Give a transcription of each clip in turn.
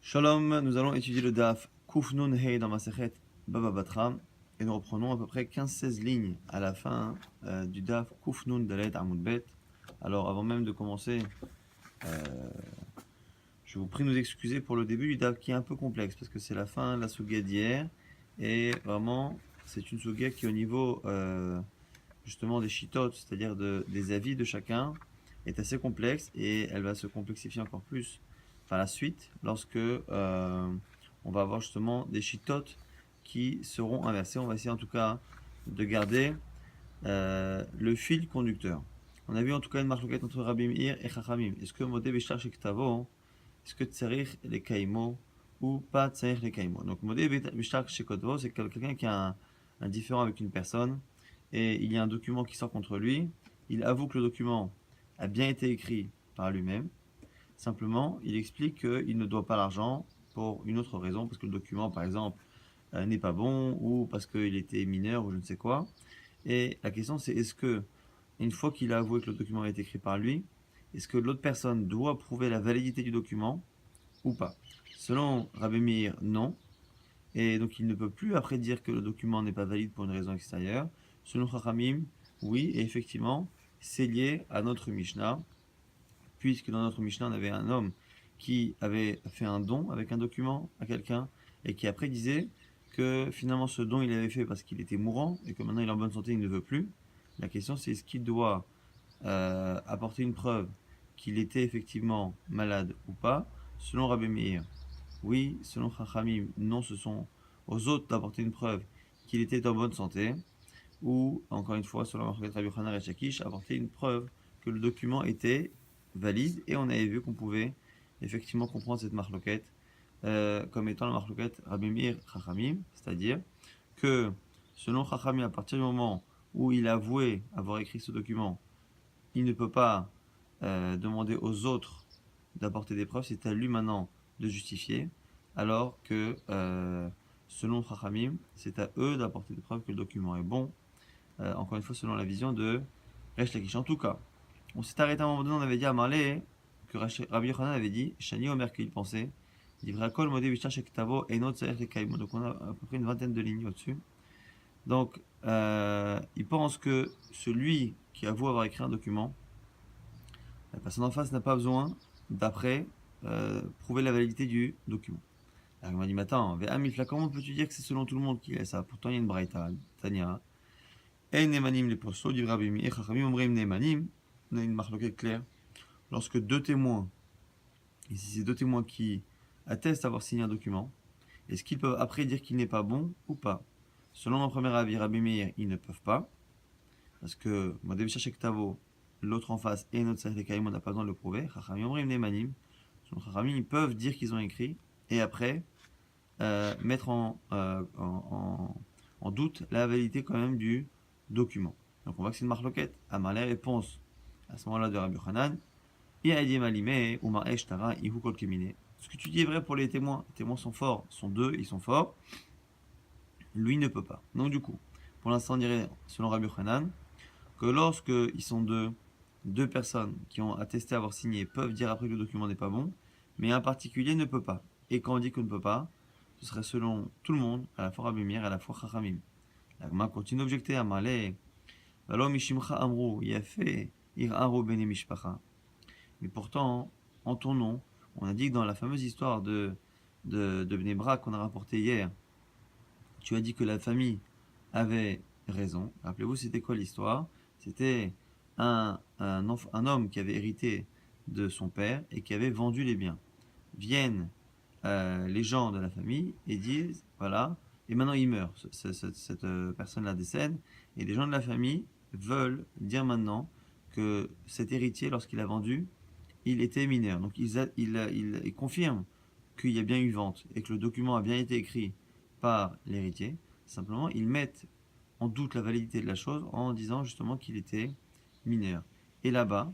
Shalom, nous allons étudier le Daf Kuf Nun Hei dans Masechet Baba Batra et nous reprenons à peu près 15-16 lignes à la fin du Daf Kuf Nun Dalet Amud Bet. Alors avant même de commencer, je vous prie de nous excuser pour le début du Daf qui est un peu complexe parce que c'est la fin de la Sugia d'hier et vraiment c'est une Sugia qui est au niveau justement des Shitot, c'est-à-dire des avis de chacun, est assez complexe et elle va se complexifier encore plus par la suite lorsque on va avoir justement des Shitot qui seront inversés. On va essayer en tout cas de garder le fil conducteur. On a vu en tout cas une marloquette entre Rabbi Meir et Chachamim. Est-ce que Modé Bishtar Shektavo, est-ce que Tsarich les Kaimo ou pas Tsarich les Kaimo? Donc Modé Bishtar Shektavo, c'est quelqu'un qui a un différend avec une personne et il y a un document qui sort contre lui. Il avoue que le document a bien été écrit par lui-même. Simplement, il explique qu'il ne doit pas l'argent pour une autre raison, parce que le document, par exemple, n'est pas bon, ou parce qu'il était mineur, ou je ne sais quoi. Et la question, c'est est-ce que, une fois qu'il a avoué que le document a été écrit par lui, est-ce que l'autre personne doit prouver la validité du document ou pas? Selon Rabbi Meir, non. Et donc, il ne peut plus après dire que le document n'est pas valide pour une raison extérieure. Selon Chachamim, oui, et effectivement, c'est lié à notre Mishnah, puisque dans notre Mishnah, on avait un homme qui avait fait un don avec un document à quelqu'un et qui après disait que finalement ce don il avait fait parce qu'il était mourant et que maintenant il est en bonne santé, il ne veut plus. La question c'est est-ce qu'il doit apporter une preuve qu'il était effectivement malade ou pas, selon Rabbi Meir. Oui, selon Chachamim, non, ce sont aux autres d'apporter une preuve qu'il était en bonne santé, ou encore une fois, selon Rabbi Yochanan et Shakish, apporter une preuve que le document était valide, et on avait vu qu'on pouvait effectivement comprendre cette marloquette comme étant la marloquette Rabbi Meir Chachamim, c'est-à-dire que selon Chachamim, à partir du moment où il a avoué avoir écrit ce document, il ne peut pas demander aux autres d'apporter des preuves, c'est à lui maintenant de justifier, alors que selon Chachamim, c'est à eux d'apporter des preuves que le document est bon, encore une fois selon la vision de Resh Lakish. En tout cas, on s'est arrêté à un moment donné, on avait dit à Marley que Rabbi Yochanan avait dit, Shani Omer qu'il pensait, Livrakol Modé Bishtar Shektavo et Not Saer Lekaimo. Donc on a à peu près une vingtaine de lignes au-dessus. Donc il pense que celui qui avoue avoir écrit un document, la personne en face n'a pas besoin d'après prouver la validité du document. Alors il m'a dit, mais attends, comment peux-tu dire que c'est selon tout le monde qui est ça? Pourtant il y a une braïta, Tania. Et Nemanim les posso, dit Rabbi Meir, Chachamim omrim Nemanim. On a une marque claire. Lorsque deux témoins, ici c'est deux témoins qui attestent avoir signé un document, est-ce qu'ils peuvent après dire qu'il n'est pas bon ou pas? Selon un premier avis, Rabbi Meir, ils ne peuvent pas, parce que Modem Shachek Tavo, l'autre en face, et notre Sahel Kaim, on n'a pas besoin de le prouver. Chachamim omrim Nemanim. Selon Chachamim, ils peuvent dire qu'ils ont écrit, et après mettre en doute la validité quand même du document. Donc on voit que c'est une marloquette. Amar la réponse à ce moment-là de Rabbi Yochanan. Ce que tu dis est vrai pour les témoins. Les témoins sont forts, sont deux, ils sont forts. Lui ne peut pas. Donc du coup, pour l'instant on dirait, selon Rabbi Yochanan, que lorsque ils sont deux personnes qui ont attesté avoir signé peuvent dire après que le document n'est pas bon, mais un particulier ne peut pas. Et quand on dit qu'on ne peut pas, ce serait selon tout le monde, à la fois Rabbi Meir et à la fois Chachamim. La Gemara continue d'objecter à Malé. Valo mishimcha amru, yafe, ir'aru bene mishpacha. Mais pourtant, en ton nom, on a dit que dans la fameuse histoire de Bnei Brak qu'on a rapporté hier, tu as dit que la famille avait raison. Rappelez-vous, c'était quoi l'histoire? C'était un homme qui avait hérité de son père et qui avait vendu les biens. Viennent les gens de la famille et disent, voilà, et maintenant il meurt, cette personne-là décède, et les gens de la famille veulent dire maintenant que cet héritier, lorsqu'il a vendu, il était mineur. Donc ils confirment qu'il y a bien eu vente et que le document a bien été écrit par l'héritier. Simplement, ils mettent en doute la validité de la chose en disant justement qu'il était mineur. Et là-bas,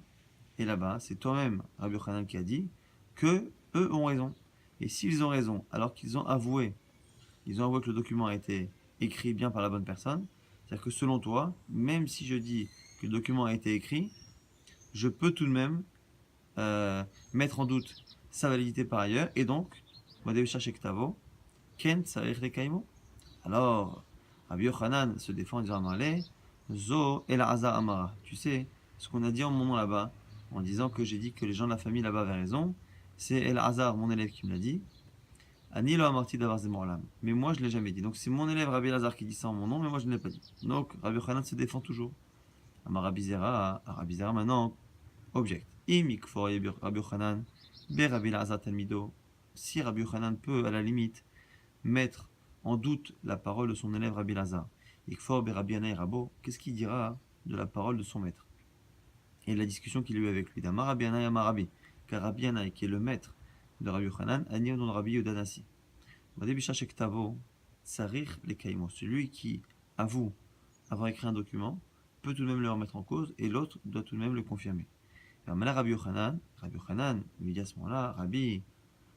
c'est toi-même, Rabbi Yochanan, qui a dit que eux ont raison. Et s'ils ont raison, alors qu'ils ont avoué que le document a été écrit bien par la bonne personne, c'est-à-dire que selon toi, même si je dis que le document a été écrit, je peux tout de même mettre en doute sa validité par ailleurs, et donc Modé Bishashek Tavo, Ken Tsarich Lekaimo. Alors, Rabbi Yochanan se défend en disant Amalé, Zo El Hazar Amara. Tu sais, ce qu'on a dit en mon nom là-bas, en disant que j'ai dit que les gens de la famille là-bas avaient raison, c'est El Hazar, mon élève, qui me l'a dit. Ani lo amarti davar zemorlam. Mais moi, je ne l'ai jamais dit. Donc, c'est mon élève Rabbi Lazar qui dit ça en mon nom, mais moi, je ne l'ai pas dit. Donc, Rabbi Yochanan se défend toujours. Amar Rabbi Zera maintenant, objecte. Imik for Rabbi Yochanan, be Rabbi Lazar talmido. Si Rabbi Yochanan peut, à la limite, mettre en doute la parole de son élève Rabbi Lazar, Ikfor be Rabbi Yanaï Rabo, qu'est-ce qu'il dira de la parole de son maître et la discussion qu'il a eue avec lui d'Amar Rabbi Yanaï Amar Rabbi, car Rabbi Yanaï, qui est le maître de Rabbi Yochanan, a dit au nom de Rabbi Yodanasi. Celui qui avoue avoir écrit un document peut tout de même le remettre en cause et l'autre doit tout de même le confirmer. Rabbi Yochanan lui dit à ce moment-là, Rabbi,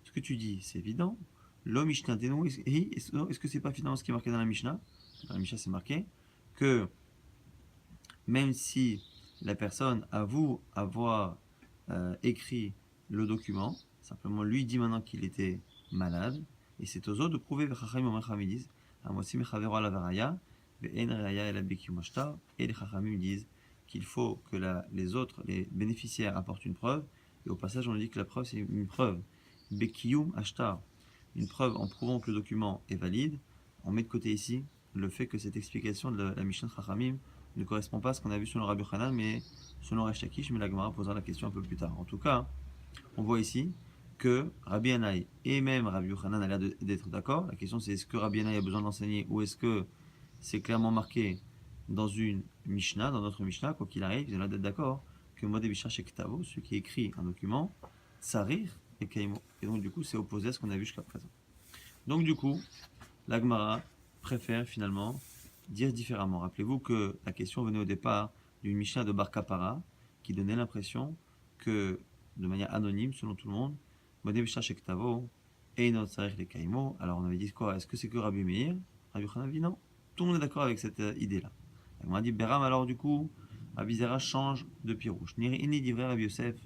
ce que tu dis, c'est évident. L'homme Mishnah, est-ce que c'est pas finalement ce qui est marqué dans la Mishnah? Dans la Mishnah, c'est marqué que même si la personne avoue avoir écrit le document, simplement lui dit maintenant qu'il était malade, et c'est aux autres de prouver, et les Chachamim disent qu'il faut que les autres, les bénéficiaires, apportent une preuve, et au passage on dit que la preuve c'est une preuve, Bekiyum Ashtar, une preuve en prouvant que le document est valide. On met de côté ici le fait que cette explication de la Mishnah Chachamim ne correspond pas à ce qu'on a vu selon Rabbi Yochanan, mais selon Resh Lakish, mais la Gemara posera la question un peu plus tard. En tout cas, on voit ici que Rabbi Yanaï et même Rabbi Yochanan a l'air d'être d'accord. La question c'est est-ce que Rabbi Yanaï a besoin d'enseigner ou est-ce que c'est clairement marqué dans une Mishnah, dans notre Mishnah, quoi qu'il arrive, ils ont l'air d'être d'accord que Modé Bishach et Ktavo, celui qui écrit un document, Tsarir et Kaimo. Et donc du coup c'est opposé à ce qu'on a vu jusqu'à présent. Donc du coup, la Gemara préfère finalement dire différemment. Rappelez-vous que la question venait au départ d'une Mishnah de Bar Kapara qui donnait l'impression que, de manière anonyme, selon tout le monde, Modé Bishach et Ktavo, Einot Tsarir et Kaimo. Alors on avait dit quoi? Est-ce que c'est que Rabbi Meir? Rabbi Yochanan dit non. Tout le monde est d'accord avec cette idée-là. On a dit Beram, alors du coup, Rabbi Zera change de pirouche. Ni dit vrai Rabbi Yosef.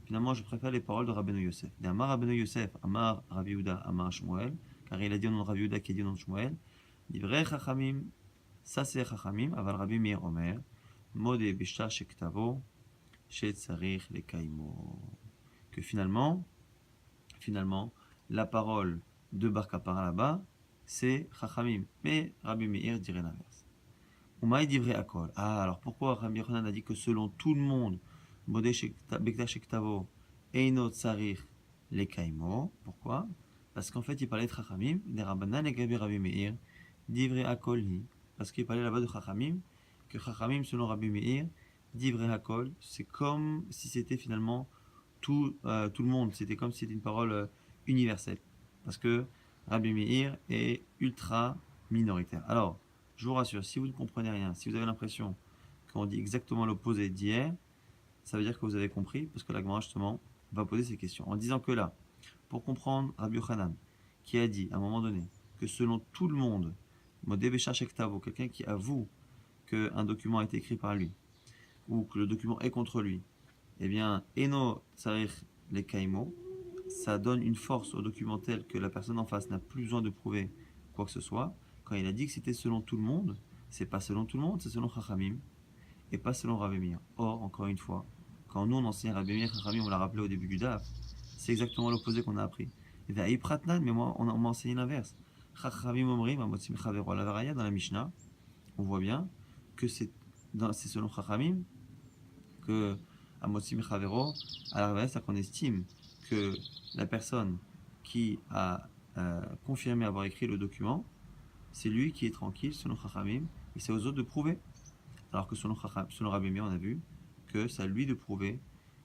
Finalement, je préfère les paroles de Rabbeinu Yosef. Amar Rabbeinu Yosef, Amar Rabbi Yehuda, Amar Shmuel, car il a dit au nom de Rabbi Yehuda qui a dit au nom de Shmuel. Divrei Chachamim, ça c'est Chachamim, aval Rabbi Meir Omer, Modé Bishta Shektavo, Shetzarich le Kaimo. Que finalement, la parole de Bar Kapara là-bas, c'est Chachamim. Mais Rabbi Meir dirait l'inverse. Umaï divrei Akol. Ah, alors pourquoi Rabbi Yochanan a dit que selon tout le monde, Modé Bekta Shektavo, Eino Tsarir le Kaimo. Pourquoi? Parce qu'en fait, il parlait de Chachamim, des Rabbanan et Gabi Rabbi Meir, divrei Akol hi. Parce qu'il parlait là-bas de Chachamim, que Chachamim, selon Rabbi Meir, divrei Akol, c'est comme si c'était finalement tout le monde. C'était comme si c'était une parole universelle. Parce que Rabbi Meir est ultra minoritaire. Alors, je vous rassure, si vous ne comprenez rien, si vous avez l'impression qu'on dit exactement l'opposé d'hier, ça veut dire que vous avez compris, parce que la Gemara justement va poser ces questions. En disant que là, pour comprendre Rabbi Yochanan, qui a dit à un moment donné que selon tout le monde, Modé Bishach Shektavo, quelqu'un qui avoue qu'un document a été écrit par lui, ou que le document est contre lui, eh bien, Eno Tsarir le Kaimo, ça donne une force au document tel que la personne en face n'a plus besoin de prouver quoi que ce soit. Quand il a dit que c'était selon tout le monde, c'est pas selon tout le monde, c'est selon Chachamim, et pas selon Rabbi Meir. Or, encore une fois, quand nous on enseigne Rabbi Meir, Chachamim, on l'a rappelé au début du DAF, c'est exactement l'opposé qu'on a appris. Et bien, Pratnan, mais moi, on m'a enseigné l'inverse. Chachamim Omrim, Amotzim Chavero Lavaraya, dans la Mishnah, on voit bien que c'est selon Chachamim que Amotzim Chavero, à l'inverse, c'est qu'on estime que la personne qui a confirmé avoir écrit le document, c'est lui qui est tranquille selon Chachamim, et c'est aux autres de prouver. Alors que selon Rabbi Meir, on a vu que c'est à lui de prouver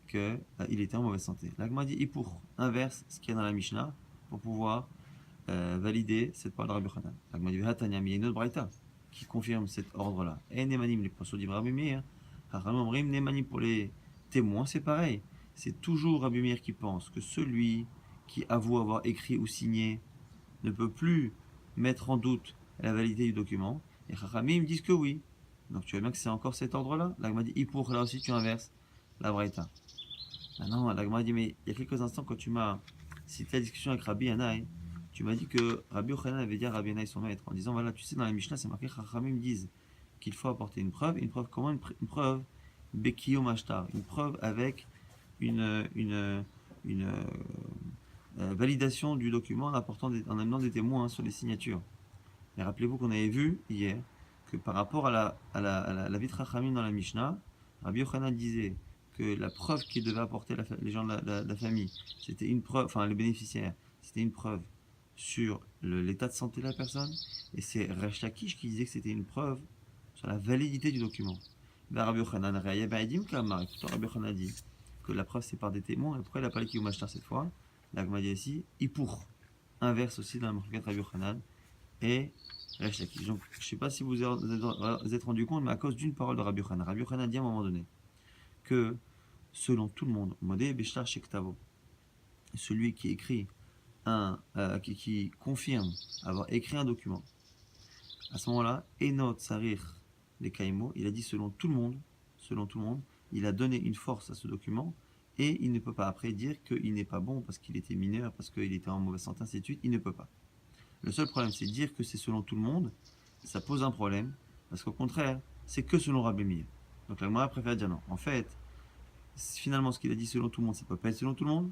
qu'il était en mauvaise santé. L'Agma dit pour inverse ce qu'il y a dans la Mishnah pour pouvoir valider cette parole de Rabbi Yochanan. L'Agma dit Hatanya, mais il y a une autre braïta qui confirme cet ordre-là. Et Nemanim, les poissons du Rabbi Meir, Chachamim Omrim, Nemanim pour les témoins, c'est pareil. C'est toujours Rabbi Meir qui pense que celui qui avoue avoir écrit ou signé ne peut plus mettre en doute la validité du document. Et Chachamim disent que oui. Donc tu vois bien que c'est encore cet ordre-là. L'Agma dit pour là aussi tu inverses la braïta. Maintenant, l'Agma dit mais il y a quelques instants quand tu m'as c'était la discussion avec Rabbi Yanaï. Tu m'as dit que Rabbi Yochanan avait dit à Rabbi Yanaï, son maître, en disant, voilà, tu sais, dans la Mishnah, c'est marqué, Chachamim disent qu'il faut apporter une preuve comment une preuve Bekiyom Ashtar, une preuve avec une validation du document en amenant des témoins sur les signatures. Mais rappelez-vous qu'on avait vu hier que par rapport à la vie de Chachamim dans la Mishnah, Rabbi Yochanan disait que la preuve qu'il devait apporter les gens de la famille, c'était une preuve, enfin les bénéficiaires, c'était une preuve sur l'état de santé de la personne, et c'est Resh Lakish qui disait que c'était une preuve sur la validité du document. Rabbi Yochanan a dit que la preuve c'est par des témoins, et pourquoi il a parlé Kiyum Ashtar cette fois? La Gemara dit ici, Ipour, inverse aussi dans la Marquette Rabbi Yochanan, et Resh Lakish. Donc je ne sais pas si vous vous êtes rendu compte, mais à cause d'une parole de Rabbi Yochanan a dit à un moment donné que selon tout le monde, Modé Beshtar Shektavo, celui qui écrit qui confirme avoir écrit un document, à ce moment-là, Enot Sarir les Kaimo, il a dit selon tout le monde, il a donné une force à ce document et il ne peut pas après dire qu'il n'est pas bon parce qu'il était mineur, parce qu'il était en mauvaise santé, ainsi de suite, il ne peut pas. Le seul problème, c'est dire que c'est selon tout le monde, ça pose un problème, parce qu'au contraire, c'est que selon Rabbi Meir. Donc la Gemara préfère dire non. En fait, finalement, ce qu'il a dit selon tout le monde, ça ne peut pas être selon tout le monde,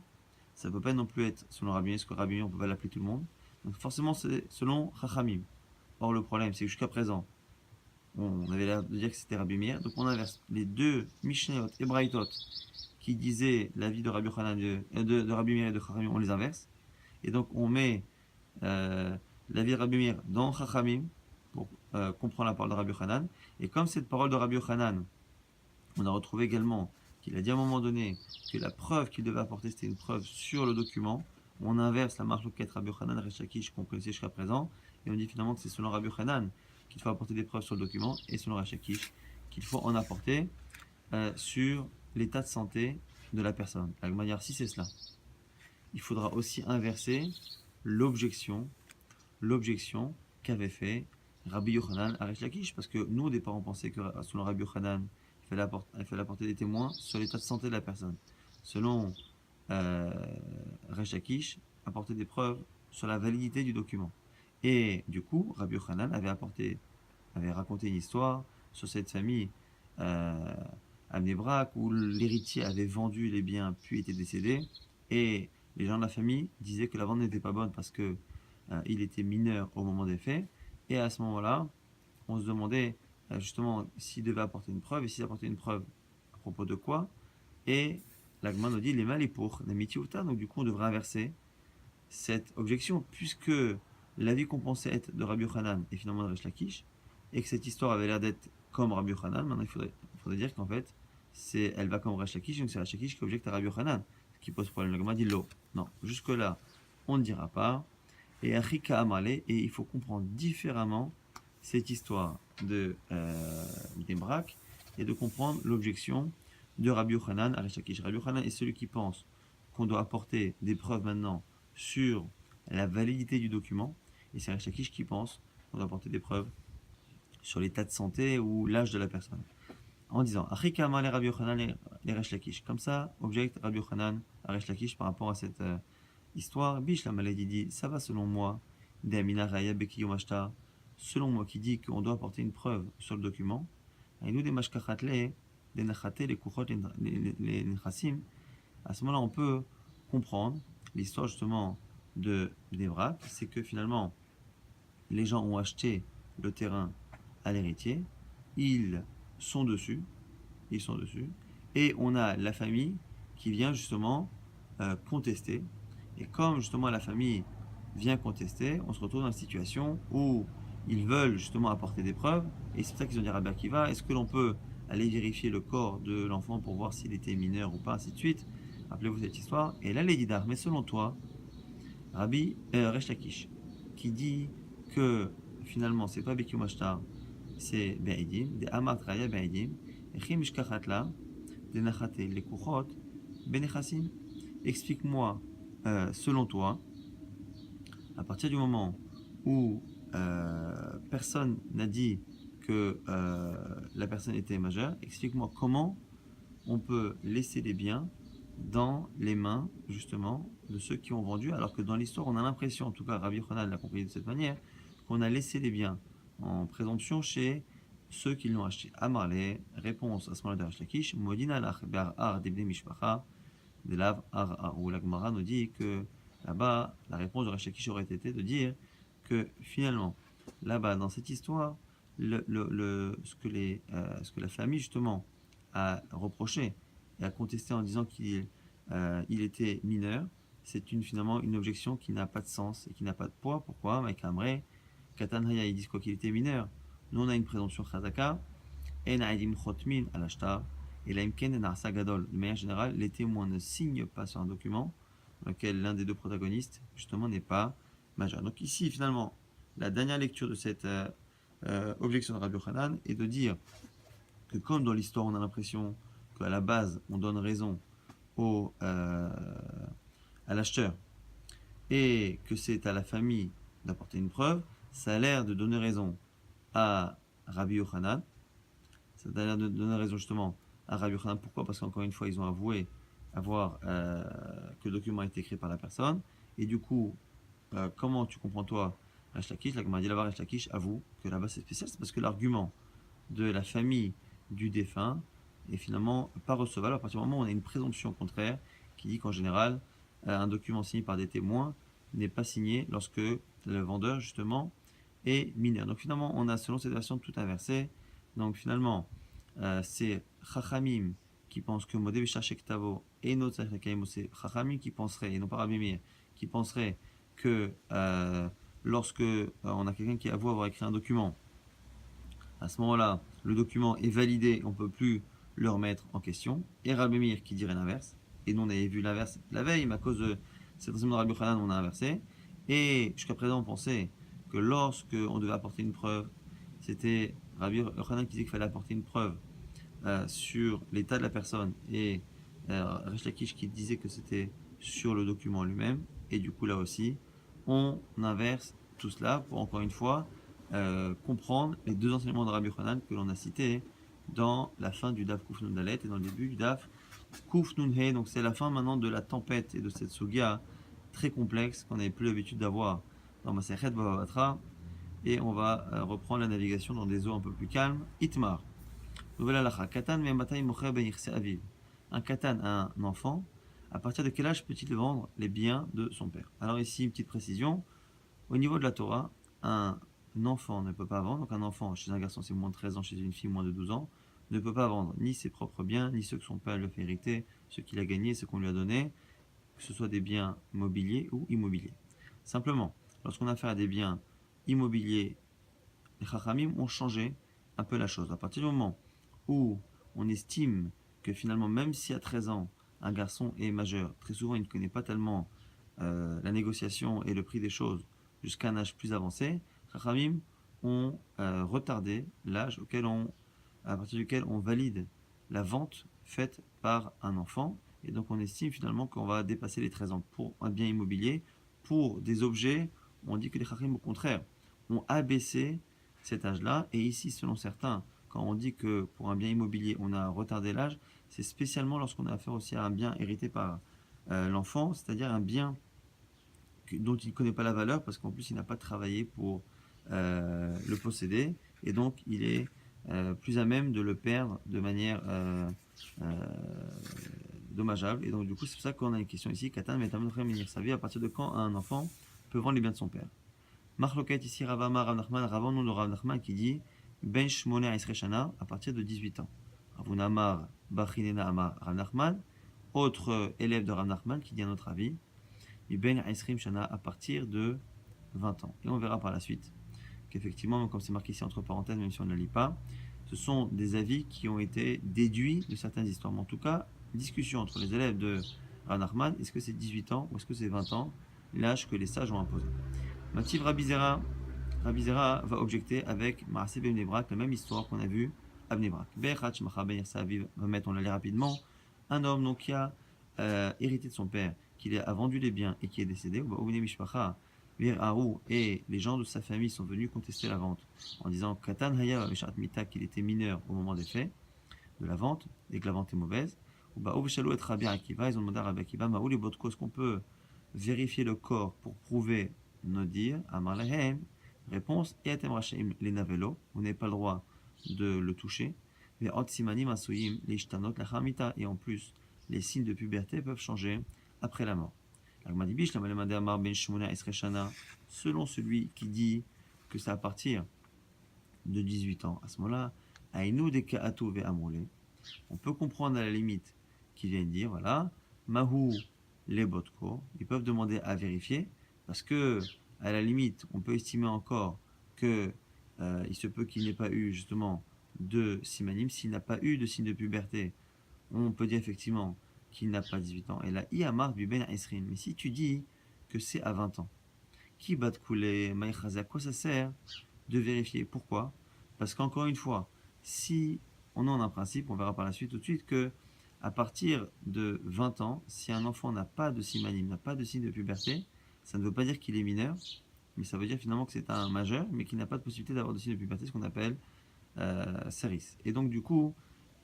ça ne peut pas non plus être selon Rabbi Meir, parce que Rabbi Meir, on ne peut pas l'appeler tout le monde. Donc forcément, c'est selon Chachamim. Or, le problème, c'est que jusqu'à présent, on avait l'air de dire que c'était Rabbi Meir, donc on inverse les deux Mishnayot et Braithot qui disaient l'avis de Rabbi Yochanan, de Rabbi Meir et de Chachamim, on les inverse. Et donc on met l'avis de Rabbi Meir dans Chachamim pour comprendre la parole de Rabbi Yochanan. Et comme cette parole de Rabbi Yochanan, on a retrouvé également qu'il a dit à un moment donné que la preuve qu'il devait apporter c'était une preuve sur le document, on inverse la marche au Rabbi Yochanan, Resh Lakish qu'on connaissait jusqu'à présent, et on dit finalement que c'est selon Rabbi Yochanan qu'il faut apporter des preuves sur le document, et selon Resh Lakish qu'il faut en apporter sur l'état de santé de la personne. De la manière, si c'est cela, il faudra aussi inverser l'objection qu'avait fait Rabbi Yochanan à Resh Lakish, parce que nous au départ on pensait que selon Rabbi Yochanan il fallait apporter des témoins sur l'état de santé de la personne. Selon Resh Lakish, apporter des preuves sur la validité du document. Et du coup, Rabbi Yochanan avait raconté une histoire sur cette famille à Bnei Brak où l'héritier avait vendu les biens puis était décédé, et les gens de la famille disaient que la vente n'était pas bonne parce que il était mineur au moment des faits, et à ce moment-là, on se demandait justement s'il devait apporter une preuve, et s'il apportait une preuve à propos de quoi, et la Gemara nous dit les mal et pour donc du coup on devrait inverser cette objection, puisque l'avis qu'on pensait être de Rabbi Yochanan est finalement de Resh Lakish, et que cette histoire avait l'air d'être comme Rabbi Yochanan, maintenant il faudrait dire qu'en fait elle va comme Resh Lakish, donc c'est Resh Lakish qui objecte à Rabbi Yochanan, ce qui pose problème. La Gemara dit l'eau. Non, jusque là on ne dira pas. Et Achika Amale, et il faut comprendre différemment cette histoire de Brak, et de comprendre l'objection de Rabbi Yochanan à Resh Lakish. Rabbi Yochanan est celui qui pense qu'on doit apporter des preuves maintenant sur la validité du document, et c'est Resh Lakish qui pense qu'on doit apporter des preuves sur l'état de santé ou l'âge de la personne. En disant Achika Amale Rabbi Yochanan et Resh Lakish. Comme ça, objecte Rabbi Yochanan à Resh Lakish par rapport à cette histoire. Bish la maladie dit ça va selon moi, Deamina Raya Bekiyom Ashtar, selon moi qui dit qu'on doit apporter une preuve sur le document. Aïnou des Mashkachatle, des Nachate, les Kuchot, les Nechasim. À ce moment-là, on peut comprendre l'histoire justement de Bnei-Brak, c'est que finalement, les gens ont acheté le terrain à l'héritier, ils sont dessus, et on a la famille qui vient justement contester. Et comme justement la famille vient contester, on se retrouve dans une situation où ils veulent justement apporter des preuves, et c'est pour ça qu'ils ont dit à Rabbi Akiva, est-ce que l'on peut aller vérifier le corps de l'enfant pour voir s'il était mineur ou pas, ainsi de suite. Rappelez-vous cette histoire. Et là, les Didar, mais selon toi, Resh Lakish, qui dit que finalement c'est pas Bekiyum Ashtar, c'est Be'edim, des Amat Raya Be'edim, et Chim Shkachatla, des Nachate, les Kuchot, Benechassim. Explique-moi, selon toi, à partir du moment où personne n'a dit que la personne était majeure, explique-moi comment on peut laisser les biens dans les mains justement de ceux qui ont vendu, alors que dans l'histoire, on a l'impression, en tout cas Rabbi Yochanan l'a compris de cette manière, qu'on a laissé les biens en présomption chez ceux qui l'ont acheté. Amarle, réponse à ce moment-là de Resh Lakish, Modina lach be'ar debne mishpacha, de lav ar, où la Gemara nous dit que là-bas, la réponse de Resh Lakish aurait été de dire que finalement, là-bas, dans cette histoire, ce que la famille justement a reproché et a contesté en disant qu'il était mineur, c'est finalement une objection qui n'a pas de sens et qui n'a pas de poids. Pourquoi? Avec Amré, Katan Haya, ils disent quoi qu'il était mineur. Nous, on a une présomption Chazaka, En Aidim Chotmin al Ashtar, et la Imken en Arsa Gadol. De manière générale, les témoins ne signent pas sur un document dans lequel l'un des deux protagonistes, justement, n'est pas majeur. Donc, ici, finalement, la dernière lecture de cette objection de Rabbi Yochanan est de dire que, comme dans l'histoire, on a l'impression qu'à la base, on donne raison à l'acheteur et que c'est à la famille d'apporter une preuve, ça a l'air de donner raison à Rabbi Yochanan. Ça a l'air de donner raison justement à Rabbi Yochanan. Pourquoi? Parce qu'encore une fois, ils ont avoué avoir que le document a été écrit par la personne. Et du coup, comment tu comprends toi Resh Lakish? La Gemara dit là-bas, Resh Lakish avoue que là-bas c'est spécial, c'est parce que l'argument de la famille du défunt est finalement pas recevable à partir du moment où on a une présomption contraire qui dit qu'en général, un document signé par des témoins n'est pas signé lorsque le vendeur justement est mineur. Donc finalement, on a selon cette version tout inversé. Donc finalement, c'est Chachamim qui pense que Modé Bishachek Tavo et notre c'est Chachamim qui penserait, et non pas Rabbi Meir, qui penserait que lorsque on a quelqu'un qui avoue avoir écrit un document, à ce moment-là, le document est validé, on ne peut plus le remettre en question. Et Rabbi Meir qui dirait l'inverse. Et nous, on avait vu l'inverse la veille, mais à cause de cet enseignement de Rabbi Yochanan, on a inversé. Et jusqu'à présent, on pensait que lorsque on devait apporter une preuve, c'était Rabbi Yochanan qui disait qu'il fallait apporter une preuve sur l'état de la personne et Resh Lakish qui disait que c'était sur le document lui-même. Et du coup, là aussi, on inverse tout cela pour encore une fois comprendre les deux enseignements de Rabbi Yochanan que l'on a cités dans la fin du Daf Kuf Nun Dalet et dans le début du Daf Kuf Nun He. Donc c'est la fin maintenant de la tempête et de cette sogia très complexe qu'on n'avait plus l'habitude d'avoir dans Masechet Bava Batra. Et on va reprendre la navigation dans des eaux un peu plus calmes. Itmar. Nouvelle halakha. Katan me'matay mocher ben yichse aviv. Un katan, un enfant, à partir de quel âge peut-il vendre les biens de son père? Alors ici, une petite précision. Au niveau de la Torah, un enfant ne peut pas vendre. Donc un enfant chez un garçon, c'est moins de 13 ans, chez une fille, moins de 12 ans, ne peut pas vendre ni ses propres biens, ni ceux que son père lui a fait hériter, ceux qu'il a gagnés, ceux qu'on lui a donnés, que ce soit des biens mobiliers ou immobiliers. Simplement, lorsqu'on a affaire à des biens immobiliers, les Chachamim ont changé un peu la chose. À partir du moment où on estime que finalement, même si à 13 ans, un garçon est majeur, très souvent il ne connaît pas tellement la négociation et le prix des choses jusqu'à un âge plus avancé, Chachamim ont retardé l'âge à partir duquel on valide la vente faite par un enfant. Et donc on estime finalement qu'on va dépasser les 13 ans pour un bien immobilier. Pour des objets, on dit que les Chachamim, au contraire, ont abaissé cet âge-là. Et ici, selon certains, quand on dit que pour un bien immobilier, on a retardé l'âge, c'est spécialement lorsqu'on a affaire aussi à un bien hérité par l'enfant, c'est-à-dire un bien dont il ne connaît pas la valeur, parce qu'en plus, il n'a pas travaillé pour le posséder, et donc il est plus à même de le perdre de manière dommageable. Et donc, du coup, c'est pour ça qu'on a une question ici. Katan metamon menir sa vie, à partir de quand un enfant peut vendre les biens de son père? Marloket ici Ravama Rav Nachman, Rav nom de Rav Nachman qui dit Ben Shmoner Isreshana à partir de 18 ans. Ravuna Amar Bachinena Amar Rav Nachman, autre élève de Rav Nachman qui dit un autre avis, Ben Isrim Shana à partir de 20 ans. Et on verra par la suite qu'effectivement, comme c'est marqué ici entre parenthèses, même si on ne la lit pas, ce sont des avis qui ont été déduits de certaines histoires. Mais en tout cas, discussion entre les élèves de Rav Nachman, est-ce que c'est 18 ans ou est-ce que c'est 20 ans, l'âge que les sages ont imposé. Mativ Rabbi Zera va objecter avec Maaseh ben Bnei-Brak, la même histoire qu'on a vue à Bnei-Brak. Be'echat shemacha ben Yirsa aviv, va mettre, on la lit rapidement, un homme donc qui a hérité de son père, qui a vendu les biens et qui est décédé, et les gens de sa famille sont venus contester la vente en disant Katan Haya Mita qu'il était mineur au moment des faits de la vente et que la vente est mauvaise. Ils ont demandé à Rabbi Akiva, est-ce qu'on peut vérifier le corps pour prouver nos dires, Amar Lahem, réponse, et Atem Rachem les navelo, vous n'avez pas le droit de le toucher, mais Ot Simanim Asuyim, les Shtanot Lachamita, et en plus, les signes de puberté peuvent changer après la mort. Selon celui qui dit que c'est à partir de 18 ans, à ce moment-là, on peut comprendre à la limite qu'ils viennent dire, voilà, Mahou les botko, ils peuvent demander à vérifier, parce que à la limite, on peut estimer encore que il se peut qu'il n'ait pas eu justement de simanim, s'il n'a pas eu de signe de puberté, on peut dire effectivement qu'il n'a pas 18 ans. Et là, Iyamar biben esrin. Mais si tu dis que c'est à 20 ans, qui bat couler, maïchaza, à quoi ça sert de vérifier? Pourquoi? Parce qu'encore une fois, si on en a un principe, on verra par la suite tout de suite que à partir de 20 ans, si un enfant n'a pas de simanim, n'a pas de signe de puberté, ça ne veut pas dire qu'il est mineur, mais ça veut dire finalement que c'est un majeur, mais qui n'a pas de possibilité d'avoir de signe de puberté, ce qu'on appelle saris. Et donc du coup,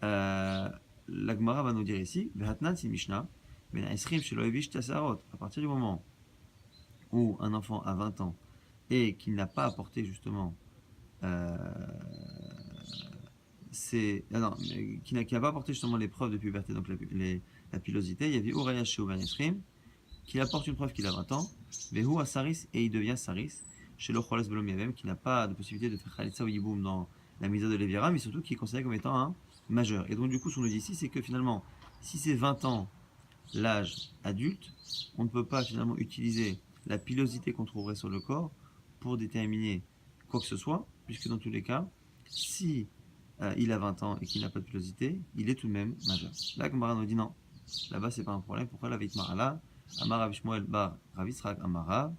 la Gemara va nous dire ici, Vehatnan si Mishnah, à partir du moment où un enfant a 20 ans et qu'il n'a pas apporté justement qui n'a pas apporté justement les preuves de puberté, donc la pilosité, il y avait Uraya chez Uban Esrim, qu'il apporte une preuve qu'il a 20 ans, Vehu a Saris, et il devient Saris, chez le Choles Belom Yavem, qui n'a pas de possibilité de faire Khalitsa ou Yiboum dans la mise de Lévira, mais surtout qui est considéré comme étant un majeur. Et donc du coup, ce qu'on nous dit ici, c'est que finalement, si c'est 20 ans l'âge adulte, on ne peut pas finalement utiliser la pilosité qu'on trouverait sur le corps pour déterminer quoi que ce soit, puisque dans tous les cas, si il a 20 ans et qu'il n'a pas de pilosité, il est tout de même majeur. Là, Gemara nous dit non, là-bas c'est pas un problème. Pourquoi la Vitmara là Amar Avishmoel Bar Ravisrak Amarav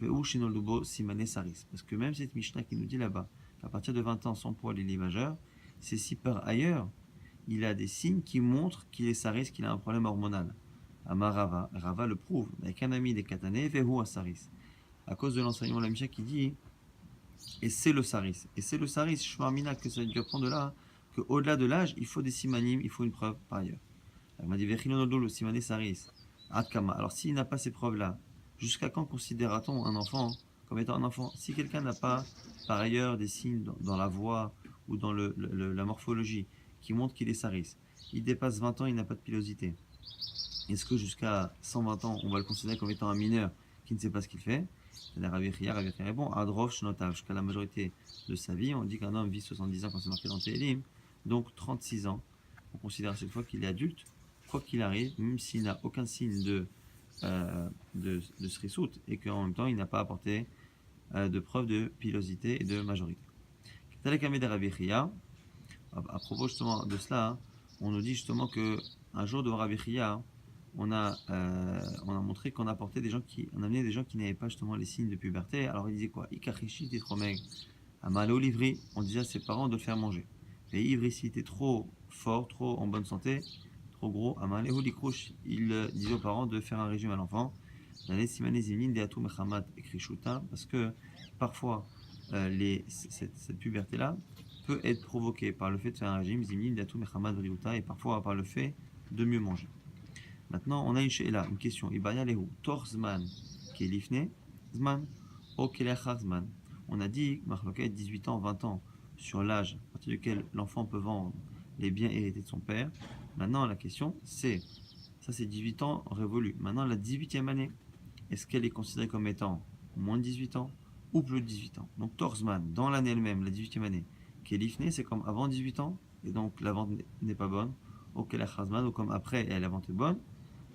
Veu Shinolubo Simane Saris. Parce que même cette Mishnah qui nous dit là-bas qu'à partir de 20 ans, son poil il est majeur, c'est si par ailleurs il a des signes qui montrent qu'il est Saris, qu'il a un problème hormonal. Amarava, Rava le prouve, avec un ami des Katané, Vehu à Saris. À cause de l'enseignement de la Mishnah qui dit et c'est le saris. Et c'est le saris, Shmarmina, que ça dû apprendre de là, qu'au-delà de l'âge, il faut des simanim, il faut une preuve par ailleurs. Elle m'a dit Vechinonodo, le simané saris. Adkama. Alors s'il n'a pas ces preuves-là, jusqu'à quand considéra-t-on un enfant comme étant un enfant? Si quelqu'un n'a pas par ailleurs des signes dans la voix ou dans la morphologie qui montrent qu'il est saris, il dépasse 20 ans, il n'a pas de pilosité. Est-ce que jusqu'à 120 ans, on va le considérer comme étant un mineur qui ne sait pas ce qu'il fait? Rabbi Chia répond Adrov Shnotav, jusqu'à la majorité de sa vie. On dit qu'un homme vit 70 ans quand c'est marqué dans Télim, donc 36 ans. On considère cette fois qu'il est adulte, quoi qu'il arrive, même s'il n'a aucun signe de srisout et qu'en même temps il n'a pas apporté de preuve de pilosité et de majorité. À propos justement de cela, on nous dit justement que un jour de Rabbi Chia, on a montré qu'on apportait on amenait des gens qui n'avaient pas justement les signes de puberté. Alors il disait quoi? Ikachishi t'es trop maigre. Amalo l'ivri, on disait à ses parents de le faire manger. Et ivri si t'es trop fort, trop en bonne santé, trop gros, Amalo likrouche, il disait aux parents de faire un régime à l'enfant. Parce que parfois cette puberté-là peut être provoquée par le fait de faire un régime, et parfois par le fait de mieux manger. Maintenant, on a une question. Torzman, qui est l'ifne, zman, o zman. On a dit, marloquet, 18 ans, 20 ans, sur l'âge à partir duquel l'enfant peut vendre les biens hérités de son père. Maintenant, la question, c'est 18 ans révolus. Maintenant, la 18e année, est-ce qu'elle est considérée comme étant moins de 18 ans ou plus de 18 ans? Donc, Torzman, dans l'année elle-même, la 18e année, qui est l'ifne, c'est comme avant 18 ans, et donc la vente n'est pas bonne. O zman, ou comme après, et la vente est bonne.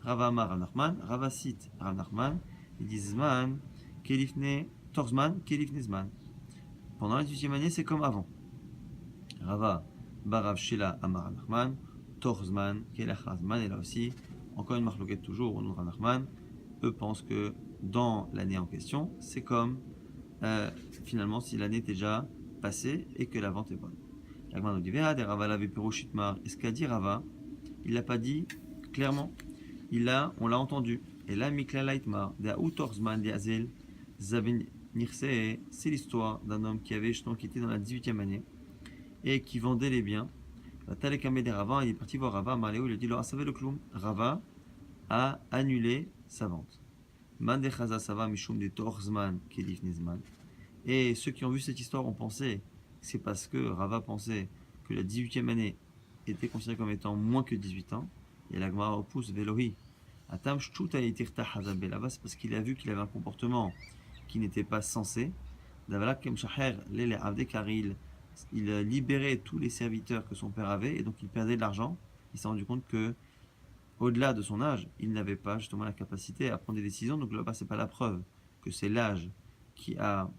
Rava Amar Rav Nachman, Rava cite Rav Nachman, il dit Zman, Kelifne, Torzman, Kelifne Zman. Pendant la 18e année, c'est comme avant. Rava Barav Shela Amar Rav Nachman, Torzman, Kelach Zman, et là aussi, encore une marloquette toujours au nom de Rav Nachman, eux pensent que dans l'année en question, c'est comme finalement si l'année est déjà passée et que la vente est bonne. L'Agma nous dit Veha de Rava Lave Perushitmar, est-ce qu'a dit Rava? Il l'a pas dit clairement. On l'a entendu. Et là, Mikla Laitmar, de Autorzman de Azel, Zaben Nirse, c'est l'histoire d'un homme qui avait justement quitté dans la 18e année et qui vendait les biens. Talekame de Rava, il est parti voir Rava, Maléo, il lui a dit Lo Asavé le Kloum. Rava a annulé sa vente. Mandechaza Sava Mishum de Torzman Kedif Nizman. Et ceux qui ont vu cette histoire ont pensé que c'est parce que Rava pensait que la 18e année était considérée comme étant moins que 18 ans. Et la Gemara repousse Velohi. Atam Shtuta Yitirta Hazabé. Là-bas, c'est parce qu'il a vu qu'il avait un comportement qui n'était pas censé. Davala Kem Shaher Lele Avde, car il libérait tous les serviteurs que son père avait et donc il perdait de l'argent. Il s'est rendu compte que au-delà de son âge, il n'avait pas justement la capacité à prendre des décisions. Donc là-bas, c'est pas la preuve que c'est l'âge qui a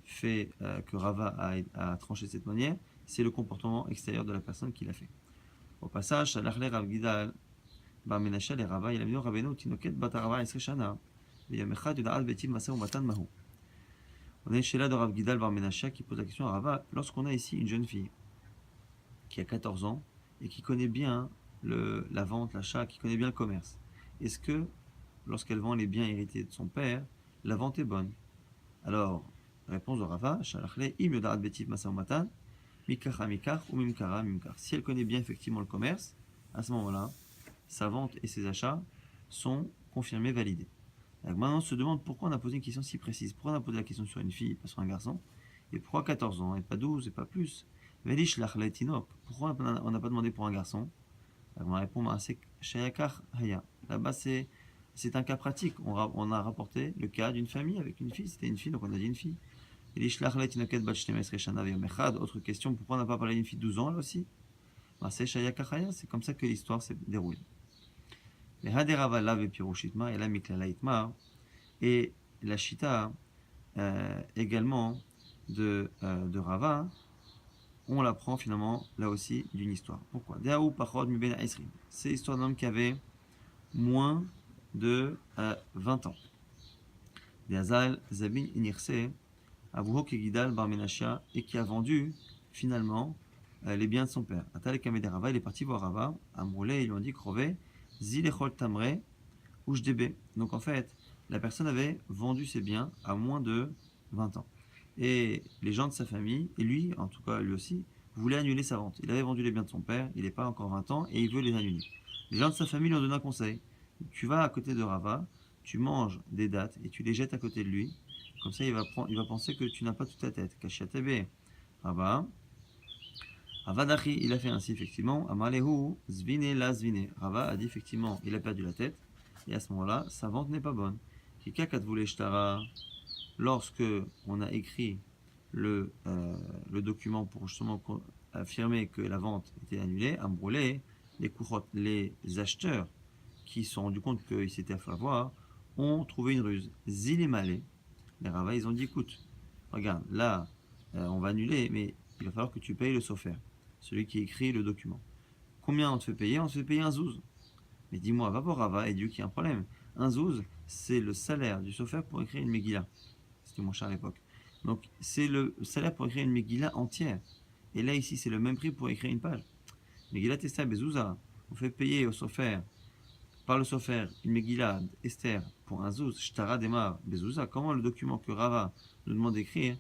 fait que Rava a tranché de cette manière, c'est le comportement extérieur de la personne qui l'a fait. Au passage, Shalachle Rav Gidal Bar Menashe le Rava, il a dit Rabbeinu Tinoket Bat Rava Esre Shana, V'yom Echad Yuda'at Betim Maseh Umatan Mahu. On est chez là de Rav Gidal Bar Menashe qui pose la question à Rava, lorsqu'on a ici une jeune fille qui a 14 ans et qui connaît bien la vente, l'achat, qui connaît bien le commerce, est-ce que lorsqu'elle vend les biens hérités de son père, la vente est bonne? Alors, réponse de Rava, Shalachle im yodaat betiv masaumatan, mikacha mikach ou mimkara mimkar. Si elle connaît bien effectivement le commerce, à ce moment-là, sa vente et ses achats sont confirmés, validés. Donc maintenant, on se demande pourquoi on a posé une question si précise. Pourquoi on a posé la question sur une fille et pas sur un garçon? Et pourquoi 14 ans et pas 12 et pas plus? Velish lachle tinok. Pourquoi on n'a pas demandé pour un garçon? On répond à Shayakar Haya. Là-bas, c'est un cas pratique. On a rapporté le cas d'une famille avec une fille. C'était une fille, donc on a dit une fille. Autre question, pourquoi on n'a pas parlé d'une fille de 12 ans là aussi? C'est Shayakar Haya, c'est comme ça que l'histoire s'est déroulée. Et la Shita également de Rava, on l'apprend finalement là aussi d'une histoire. Pourquoi? C'est l'histoire d'un homme qui avait moins de 20 ans. Et qui a vendu finalement les biens de son père. Il est parti voir Rava, Amroulé, ils lui ont dit Krové, Zilechol Tamre, Ujdebe. Donc en fait, la personne avait vendu ses biens à moins de 20 ans. Et les gens de sa famille, et lui, en tout cas lui aussi, voulait annuler sa vente. Il avait vendu les biens de son père, il n'est pas encore 20 ans, et il veut les annuler. Les gens de sa famille lui ont donné un conseil. Tu vas à côté de Rava, tu manges des dattes, et tu les jettes à côté de lui. Comme ça, il va penser que tu n'as pas toute ta tête. Kashiatebe, Rava. Avadachi, il a fait ainsi, effectivement. Amalehu, zvine la zvine. Rava a dit, effectivement, il a perdu la tête. Et à ce moment-là, sa vente n'est pas bonne. Kika voulait shtara. Lorsque on a écrit le document pour justement affirmer que la vente était annulée, Ambrolé, les acheteurs qui se sont rendus compte qu'ils s'étaient fait avoir, ont trouvé une ruse. Zilémalé, les Rava, ils ont dit écoute, regarde, là, on va annuler, mais il va falloir que tu payes le sofer, celui qui écrit le document. Combien on te fait payer? On te fait payer un zouz. Mais dis-moi, va voir Rava et Dieu qu'il y a un problème. Un zouz, c'est le salaire du sofer pour écrire une Megillah. C'était moins cher à l'époque. Donc, c'est le salaire pour écrire une Megillah entière. Et là, ici, c'est le même prix pour écrire une page. Megillah Esther Bezouza, on fait payer au sofer, par le sofer, une Megillah Esther pour un zouz, Shtara Demar Bezouza. Comment le document que Rava nous demande d'écrire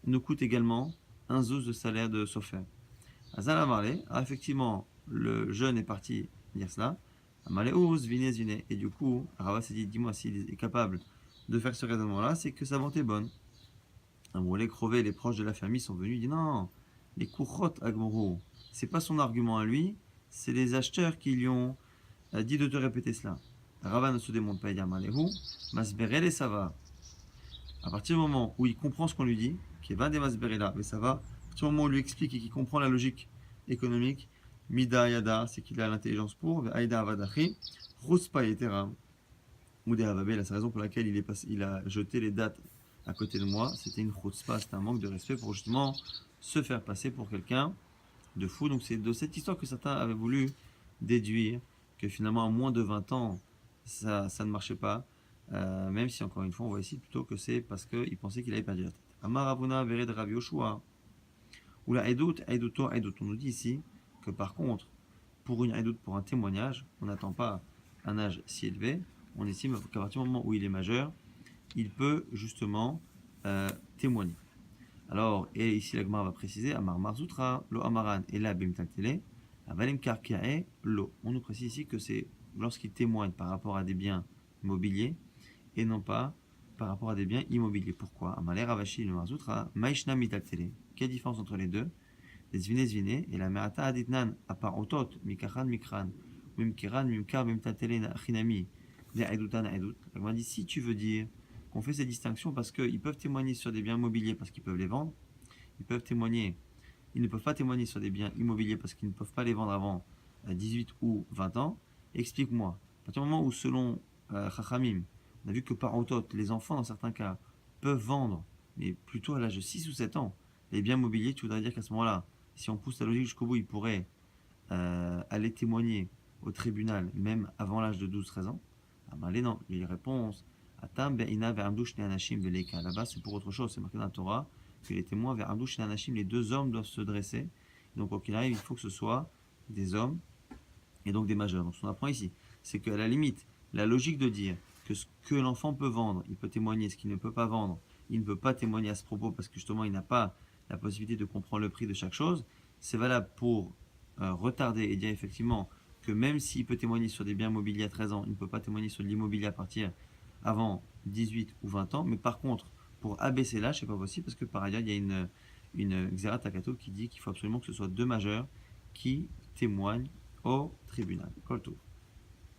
nous coûte également un zouz de salaire de sofer? Azal Amarle, effectivement, le jeune est parti dire cela. Amarle Ouz, Vine Zine. Et du coup, Rava s'est dit dis-moi s'il est capable de faire ce raisonnement-là, c'est que sa vente est bonne. Les crevés, les proches de la famille sont venus, ils disent non, les kuchot agmoro, c'est pas son argument à lui, c'est les acheteurs qui lui ont dit de te répéter cela. Rava ne se démonte pas, il dit Amalehu, masberele ça va. À partir du moment où il comprend ce qu'on lui dit, qui est va des masberela, mais ça va, à partir du moment où on lui explique et qu'il comprend la logique économique, mida yada, c'est qu'il a l'intelligence pour, aida avadachi, ruspa etera. Ou des Havabel, c'est la raison pour laquelle il a jeté les dates à côté de moi. C'était une chutzpah, c'était un manque de respect pour justement se faire passer pour quelqu'un de fou. Donc c'est de cette histoire que certains avaient voulu déduire que finalement à moins de 20 ans, ça ne marchait pas. Même si encore une fois, on voit ici plutôt que c'est parce qu'il pensait qu'il avait perdu la tête. Amar Avuna Vered Rav Yoshua. Ou la Edut, Eduto, Edut. On nous dit ici que par contre, pour une Edut, pour un témoignage, on n'attend pas un âge si élevé. On estime qu'à partir du moment où il est majeur, il peut justement témoigner. Alors, et ici la Gemara va préciser, Amar Marzoutra, lo Amaran, et la Bimtaktele, Avalim Karkae, lo. On nous précise ici que c'est lorsqu'il témoigne par rapport à des biens immobiliers, et non pas par rapport à des biens immobiliers. Pourquoi? Amalé Ravashi le Marzoutra, Maishna Mitaltele. Quelle différence entre les deux? Les zvine et la merata aditnan, à part otot, mikachan mikran, mimkiran mimkar mimtatele chinami, des aedutan aedut. On dit si tu veux dire qu'on fait ces distinctions parce qu'ils peuvent témoigner sur des biens immobiliers parce qu'ils peuvent les vendre, ils peuvent témoigner, ils ne peuvent pas témoigner sur des biens immobiliers parce qu'ils ne peuvent pas les vendre avant 18 ou 20 ans, explique-moi. À partir du moment où, selon Chachamim, on a vu que par otot, les enfants dans certains cas peuvent vendre, mais plutôt à l'âge de 6 ou 7 ans, les biens immobiliers, tu voudrais dire qu'à ce moment-là, si on pousse la logique jusqu'au bout, ils pourraient aller témoigner au tribunal, même avant l'âge de 12-13 ans. Ah ben, allez, non, il répond Atam be'ina ve'amdouch ne'anashim veleka. Là-bas, c'est pour autre chose, c'est marqué dans la Torah que les témoins ve'amdouch ne'anashim, les deux hommes doivent se dresser. Donc, quoi qu'il arrive, il faut que ce soit des hommes et donc des majeurs. Donc, ce qu'on apprend ici, c'est qu'à la limite, la logique de dire que ce que l'enfant peut vendre, il peut témoigner, ce qu'il ne peut pas vendre, il ne peut pas témoigner à ce propos parce que justement, il n'a pas la possibilité de comprendre le prix de chaque chose, c'est valable pour retarder et dire effectivement que même s'il peut témoigner sur des biens immobiliers à 13 ans, il ne peut pas témoigner sur de l'immobilier à partir avant 18 ou 20 ans. Mais par contre, pour abaisser l'âge, c'est pas possible parce que par ailleurs, il y a une Xerat Takato qui dit qu'il faut absolument que ce soit deux majeurs qui témoignent au tribunal. Kolto.